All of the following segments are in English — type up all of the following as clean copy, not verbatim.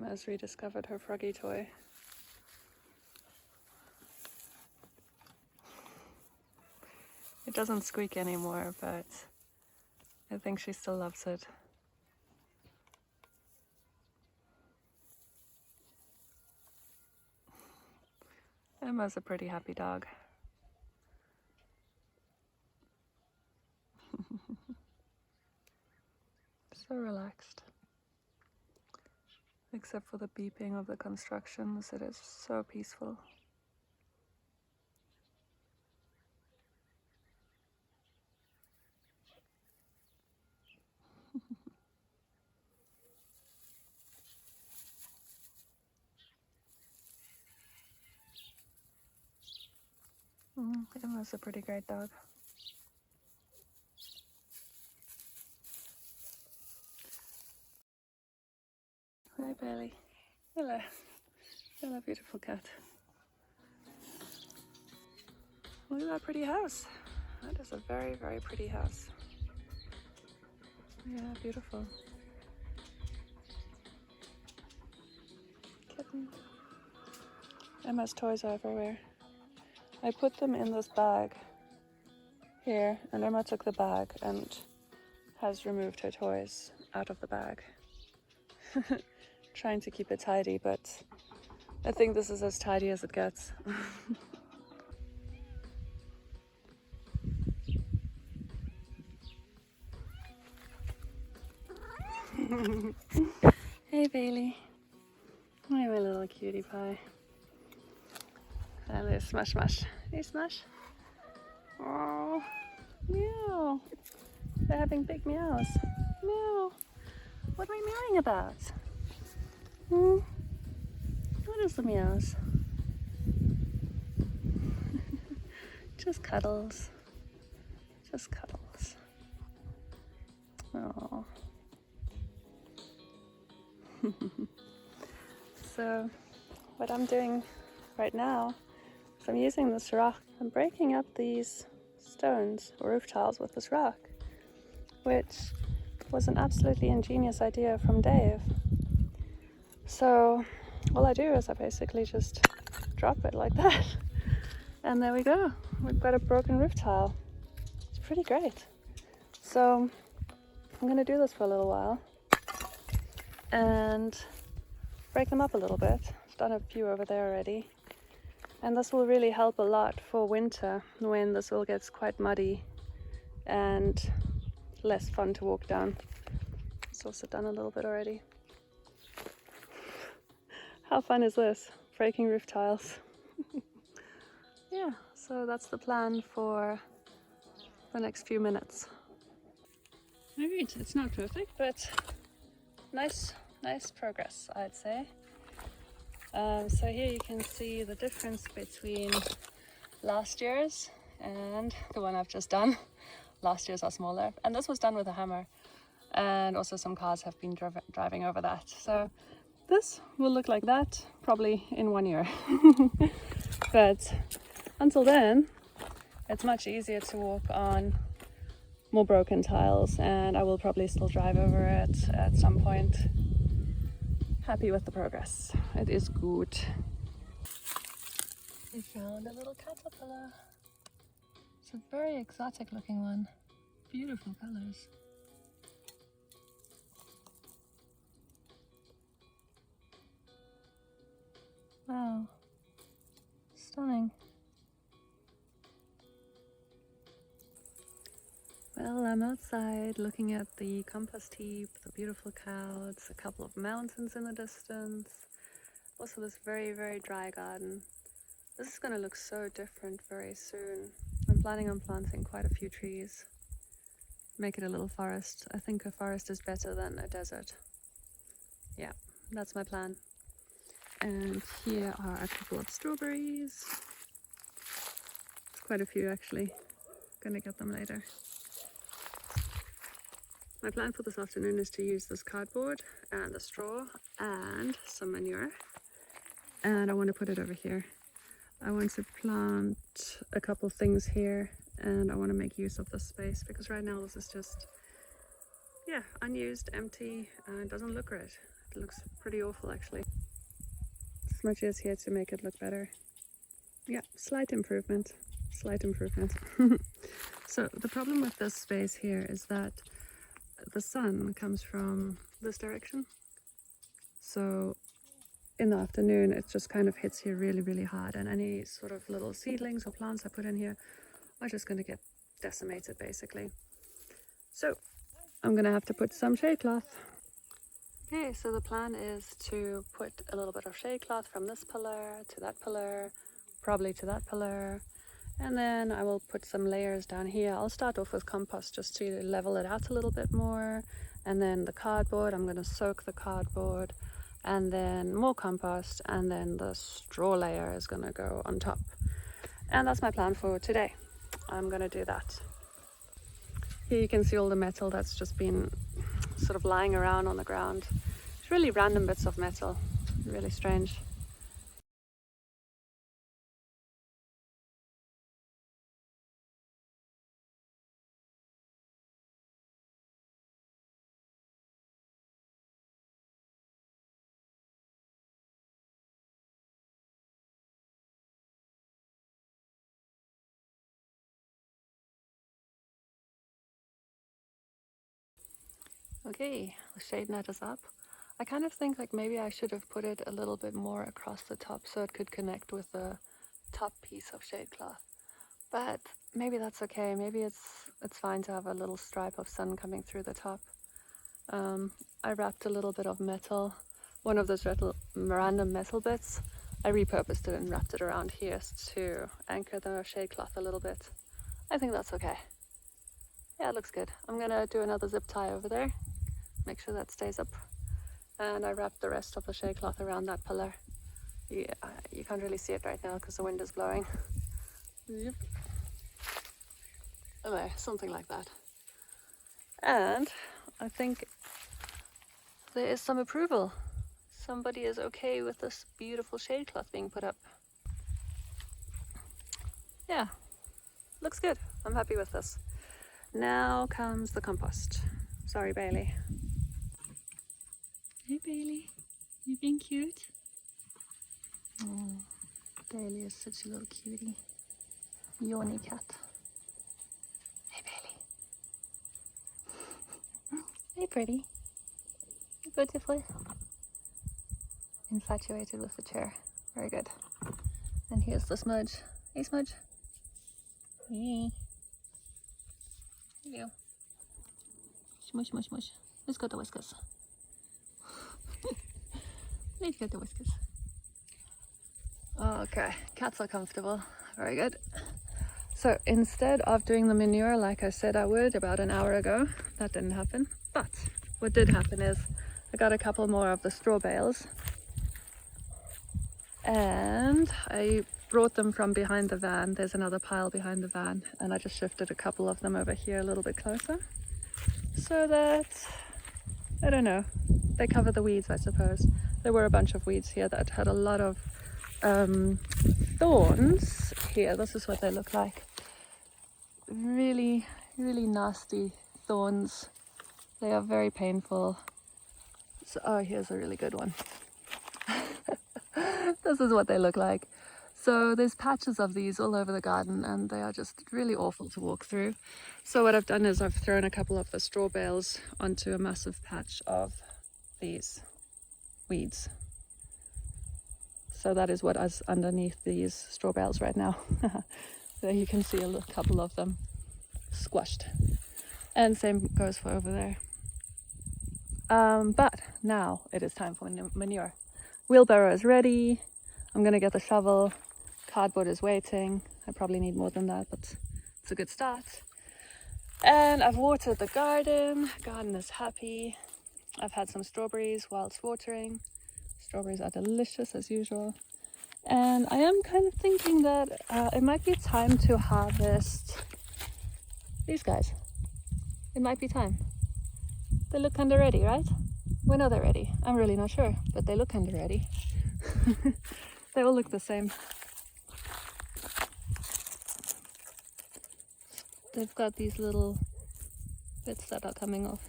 has rediscovered her froggy toy. It doesn't squeak anymore, but I think she still loves it. Emma's a pretty happy dog. So relaxed. Except for the beeping of the constructions, it is so peaceful. Emma's a pretty great dog. Hi, Bailey. Hello. Hello, beautiful cat. Look at that pretty house. That is a very, very pretty house. Yeah, beautiful. Kitten. Emma's toys are everywhere. I put them in this bag here, and Emma took the bag and has removed her toys out of the bag. Trying to keep it tidy, but I think this is as tidy as it gets. Hey Bailey. Hi my little cutie pie. Hello Smash Smash. Hey Smash. Oh, meow. They're having big meows. Meow. What am I meowing about? What is the meows? Just cuddles. Just cuddles. Oh. So, what I'm doing right now is I'm using this rock. I'm breaking up these stones or roof tiles with this rock, which was an absolutely ingenious idea from Dave. So all I do is I basically just drop it like that, and there we go. We've got a broken roof tile. It's pretty great. So I'm gonna do this for a little while and break them up a little bit. I've done a few over there already, and this will really help a lot for winter when this all gets quite muddy and less fun to walk down. It's also done a little bit already. How fun is this? Breaking roof tiles. Yeah, so that's the plan for the next few minutes. Alright, it's not perfect, but nice progress, I'd say. So here you can see the difference between last year's and the one I've just done. Last year's are smaller, and this was done with a hammer, and also some cars have been driving over that. So this will look like that probably in 1 year. But until then, it's much easier to walk on more broken tiles, and I will probably still drive over it at some point. Happy with the progress. It is good. I found a little caterpillar. It's a very exotic looking one. Beautiful colors. Wow. Stunning. Well, I'm outside looking at the compost heap, the beautiful clouds, a couple of mountains in the distance. Also this very, very dry garden. This is going to look so different very soon. I'm planning on planting quite a few trees. Make it a little forest. I think a forest is better than a desert. Yeah, that's my plan. And here are a couple of strawberries. Quite a few actually. Gonna get them later. My plan for this afternoon is to use this cardboard and the straw and some manure. And I want to put it over here. I want to plant a couple things here, and I want to make use of this space because right now this is just, yeah, unused, empty, and it doesn't look great. It looks pretty awful actually. Smudges here to make it look better. Yeah, slight improvement. Slight improvement. So the problem with this space here is that the sun comes from this direction. So in the afternoon it just kind of hits here really, really hard, and any sort of little seedlings or plants I put in here are just going to get decimated basically. So I'm going to have to put some shade cloth. Okay, so the plan is to put a little bit of shade cloth from this pillar to that pillar, probably to that pillar, and then I will put some layers down here. I'll start off with compost just to level it out a little bit more, and then the cardboard, I'm going to soak the cardboard, and then more compost, and then the straw layer is going to go on top. And that's my plan for today. I'm going to do that. Here you can see all the metal that's just been sort of lying around on the ground. It's really random bits of metal, really strange. Okay, the shade net is up. I kind of think like maybe I should have put it a little bit more across the top so it could connect with the top piece of shade cloth. But maybe that's okay. Maybe it's fine to have a little stripe of sun coming through the top. I wrapped a little bit of metal, one of those random metal bits. I repurposed it and wrapped it around here to anchor the shade cloth a little bit. I think that's okay. Yeah, it looks good. I'm gonna do another zip tie over there, make sure that stays up. And I wrapped the rest of the shade cloth around that pillar. You can't really see it right now because the wind is blowing. Yep. Anyway, something like that. And I think there is some approval. Somebody is okay with this beautiful shade cloth being put up. Yeah, looks good. I'm happy with this. Now comes the compost. Sorry, Bailey. Hey, Bailey. You being cute? Oh, Bailey is such a little cutie. Yawny cat. Hey, Bailey. Hey, pretty. Beautiful. Infatuated with the chair. Very good. And here's the smudge. Hey, smudge. Hey. Here you go. Smush, smush, smush. Let's go to whiskers. Let's go to whiskers. Okay, cats are comfortable. Very good. So instead of doing the manure like I said I would about an hour ago, that didn't happen. But what did happen is I got a couple more of the straw bales and I brought them from behind the van. There's another pile behind the van and I just shifted a couple of them over here a little bit closer so that, I don't know, they cover the weeds, I suppose. There were a bunch of weeds here that had a lot of thorns here. This is what they look like. Really, really nasty thorns. They are very painful. So, oh, here's a really good one. This is what they look like. So there's patches of these all over the garden and they are just really awful to walk through. So what I've done is I've thrown a couple of the straw bales onto a massive patch of these weeds. So that is what is underneath these straw bales right now. There you can see a couple of them squashed. And same goes for over there. But now it is time for manure. Wheelbarrow is ready. I'm gonna get the shovel. Cardboard is waiting. I probably need more than that, but it's a good start. And I've watered the garden. Garden is happy. I've had some strawberries whilst watering. Strawberries are delicious as usual. And I am kind of thinking that it might be time to harvest these guys. It might be time. They look kind of ready, right? When are they ready? I'm really not sure, but they look kind of ready. They all look the same. They've got these little bits that are coming off.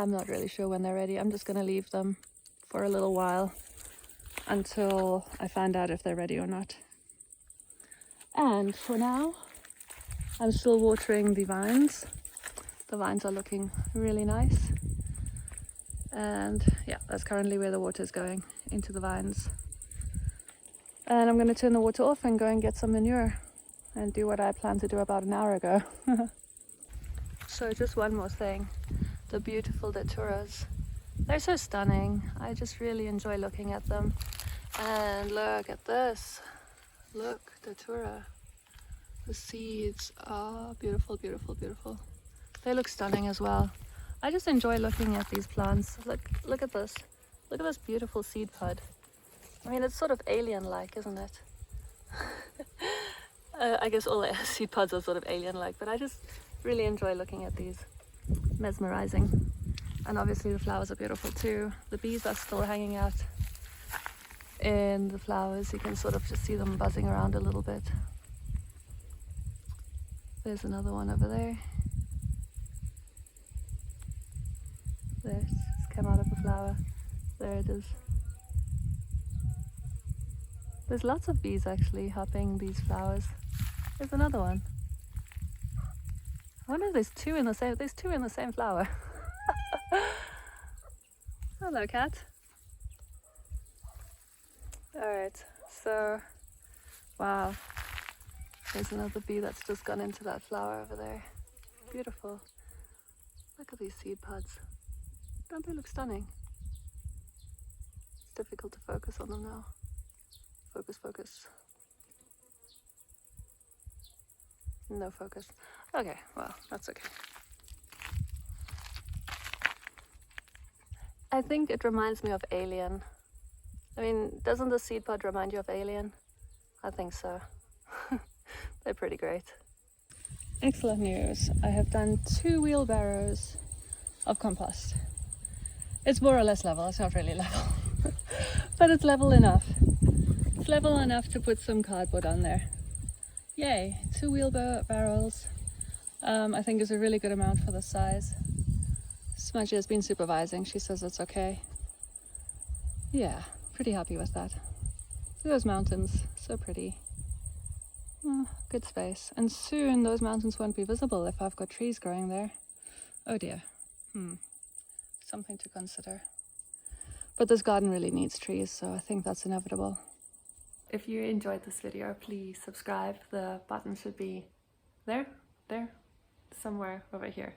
I'm not really sure when they're ready. I'm just gonna leave them for a little while until I find out if they're ready or not. And for now, I'm still watering the vines. The vines are looking really nice. And yeah, that's currently where the water is going, into the vines. And I'm gonna turn the water off and go and get some manure and do what I planned to do about an hour ago. So just one more thing. The beautiful daturas. They're so stunning. I just really enjoy looking at them. And look at this. Look, datura. The seeds are beautiful, beautiful, beautiful. They look stunning as well. I just enjoy looking at these plants. Look at this. Look at this beautiful seed pod. I mean, it's sort of alien-like, isn't it? I guess all seed pods are sort of alien-like, but I just really enjoy looking at these. Mesmerizing. And obviously the flowers are beautiful too. The bees are still hanging out in the flowers. You can sort of just see them buzzing around a little bit. There's another one over there. There, it's just come out of the flower. There it is. There's lots of bees actually hopping these flowers. There's another one. I wonder if there's two in the same flower. Hello, cat. Alright, so wow. There's another bee that's just gone into that flower over there. Beautiful. Look at these seed pods. Don't they look stunning? It's difficult to focus on them now. Focus, focus. No focus. Okay, well, that's okay. I think it reminds me of Alien. I mean, doesn't the seed pod remind you of Alien? I think so. They're pretty great. Excellent news. I have done 2 wheelbarrows of compost. It's more or less level. It's not really level. But it's level enough. It's level enough to put some cardboard on there. Yay, 2 wheelbarrows. I think is a really good amount for the size. Smudgy has been supervising. She says it's okay. Yeah, pretty happy with that. Look at those mountains, so pretty. Oh, good space. And soon those mountains won't be visible if I've got trees growing there. Oh dear. Something to consider. But this garden really needs trees, so I think that's inevitable. If you enjoyed this video, please subscribe. The button should be there, somewhere over here.